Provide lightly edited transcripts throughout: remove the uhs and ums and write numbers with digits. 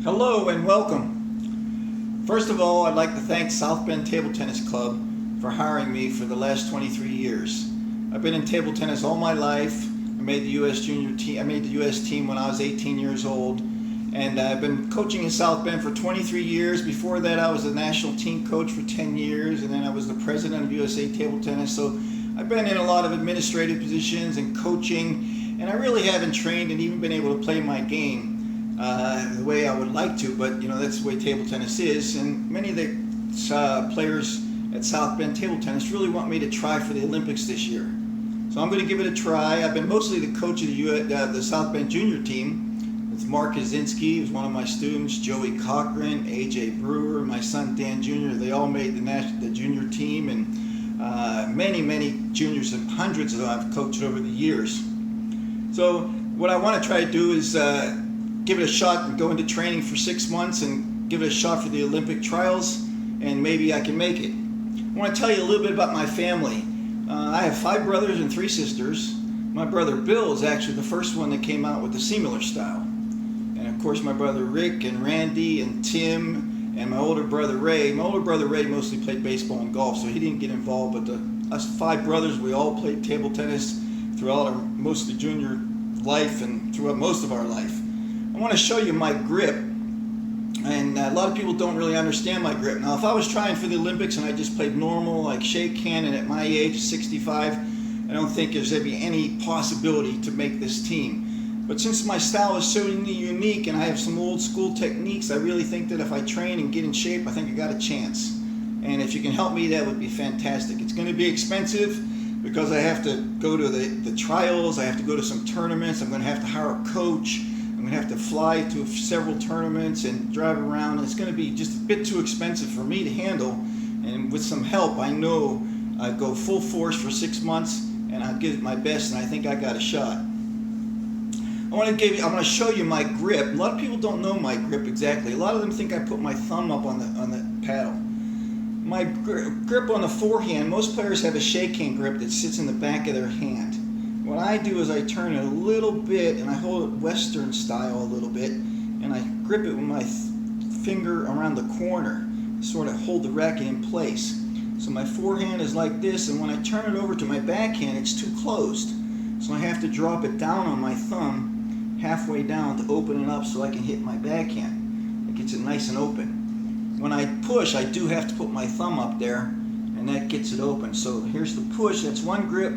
Hello and welcome. First of all, I'd like to thank South Bend Table Tennis Club for hiring me for the last 23 years. I've been in table tennis all my life. I made the U.S. junior team. I made the U.S. team when I was 18 years old, and I've been coaching in South Bend for 23 years. Before that, I was the national team coach for 10 years, and then I was the president of USA Table Tennis. So I've been in a lot of administrative positions and coaching, and I really haven't trained and even been able to play my game the way I would like to, but that's the way table tennis is, and many of the players at South Bend Table Tennis really want me to try for the Olympics this year. So I'm going to give it a try. I've been mostly the coach of the South Bend junior team. It's Mark Kaczynski, who's one of my students, Joey Cochran, AJ Brewer, my son Dan Jr. They all made the junior team, and many juniors and hundreds of them I've coached over the years. So what I want to try to do is give it a shot and go into training for 6 months and give it a shot for the Olympic trials, and maybe I can make it. I want to tell you a little bit about my family. I have 5 brothers and 3 sisters. My brother Bill is actually the first one that came out with the Seemiller style. And of course my brother Rick and Randy and Tim and my older brother Ray. My older brother Ray mostly played baseball and golf, so he didn't get involved, but us 5 brothers, we all played table tennis throughout most of the junior life and throughout most of our life. I want to show you my grip, and a lot of people don't really understand my grip. Now, if I was trying for the Olympics and I just played normal, like shake hand, and at my age, 65, I don't think there's going to be any possibility to make this team. But since my style is so unique and I have some old school techniques, I really think that if I train and get in shape, I think I got a chance. And if you can help me, that would be fantastic. It's going to be expensive because I have to go to the trials, I have to go to some tournaments, I'm going to have to hire a coach, I'm going to have to fly to several tournaments and drive around, and it's going to be just a bit too expensive for me to handle. And with some help, I know I'd go full force for 6 months, and I'll give it my best, and I think I got a shot. I'm going to show you my grip. A lot of people don't know my grip exactly. A lot of them think I put my thumb up on the paddle. My grip on the forehand, most players have a shake hand grip that sits in the back of their hand. What I do is I turn it a little bit and I hold it Western style a little bit, and I grip it with my finger around the corner, sort of hold the racket in place. So my forehand is like this, and when I turn it over to my backhand, it's too closed. So I have to drop it down on my thumb, halfway down, to open it up so I can hit my backhand. It gets it nice and open. When I push, I do have to put my thumb up there, and that gets it open. So here's the push, that's one grip.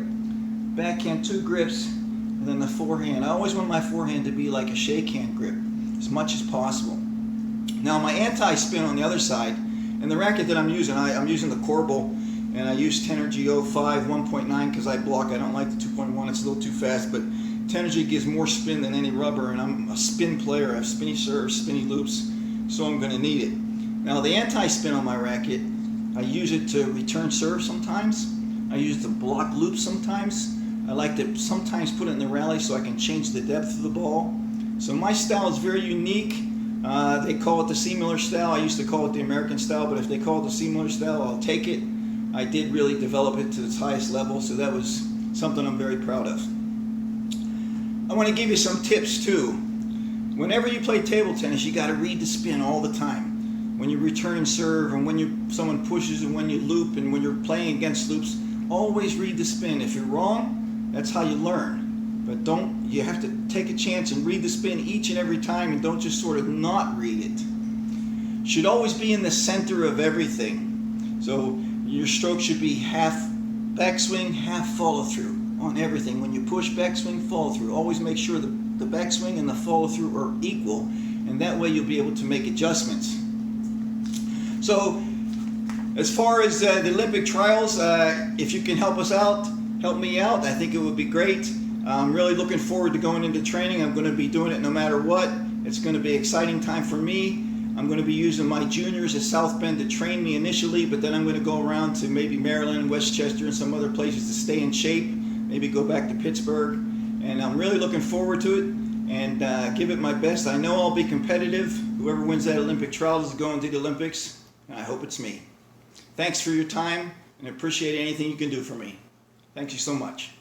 Backhand 2 grips, and then the forehand. I always want my forehand to be like a shake hand grip as much as possible. Now my anti-spin on the other side, and the racket that I'm using, I'm using the Corbel, and I use Tenergy 05 1.9 because I block. I don't like the 2.1, it's a little too fast, but Tenergy gives more spin than any rubber, and I'm a spin player. I have spinny serves, spinny loops, so I'm going to need it. Now the anti-spin on my racket, I use it to return serve sometimes. I use it to block loops sometimes. I like to sometimes put it in the rally so I can change the depth of the ball. So my style is very unique. They call it the Seemiller style. I used to call it the American style, but if they call it the Seemiller style, I'll take it. I did really develop it to its highest level, so that was something I'm very proud of. I want to give you some tips too. Whenever you play table tennis, you got to read the spin all the time. When you return serve, and when someone pushes, and when you loop, and when you're playing against loops, always read the spin. If you're wrong, that's how you learn. But you have to take a chance and read the spin each and every time, and don't just sort of not read it. Should always be in the center of everything. So your stroke should be half backswing, half follow through on everything. When you push, backswing, follow through. Always make sure the backswing and the follow through are equal, and that way you'll be able to make adjustments. So as far as the Olympic trials, if you can help us out, help me out, I think it would be great. I'm really looking forward to going into training. I'm going to be doing it no matter what. It's going to be an exciting time for me. I'm going to be using my juniors at South Bend to train me initially, but then I'm going to go around to maybe Maryland, Westchester, and some other places to stay in shape, maybe go back to Pittsburgh. And I'm really looking forward to it and give it my best. I know I'll be competitive. Whoever wins that Olympic trials is going to the Olympics, and I hope it's me. Thanks for your time, and I appreciate anything you can do for me. Thank you so much.